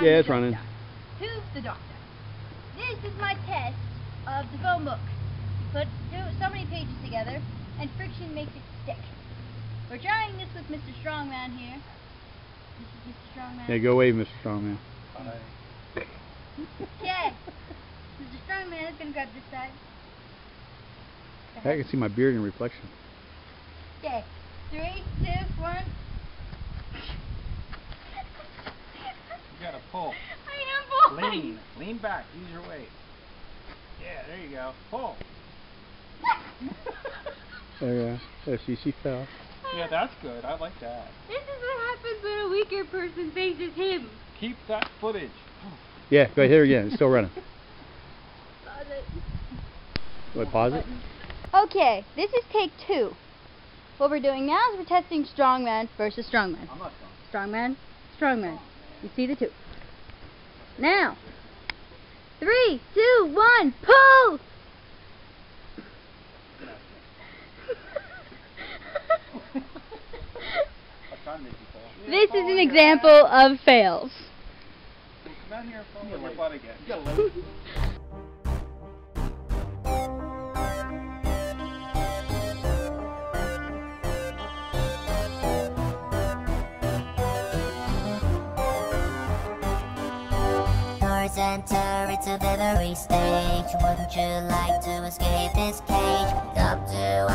I'm Yeah, it's the running. doctor. Who's the doctor? This is my test of the phone book. Put so many pages together, and friction makes it stick. We're trying this with Mr. Strongman here. This is Mr. Strongman. Yeah, go away, Mr. Strongman. Okay. Mr. Strongman is gonna grab this side. I can see my beard in reflection. Okay. 3, 2, 1. You gotta pull. I am pulling. Lean back. Use your weight. Yeah, there you go. Pull. There you go. She fell. Yeah, that's good. I like that. This is what happens when a weaker person faces him. Keep that footage. Yeah, go ahead again. It's still running. Pause it. What, pause it? Okay, this is take 2. What we're doing now is we're testing strongman versus strongman. I'm not strong. Strongman, strongman. You see the 2. Now, 3, 2, 1, pull! This is an example of fails. Come out here and fall on your butt again. Doors enter into the very stage. Wouldn't you like to escape this cage? Up to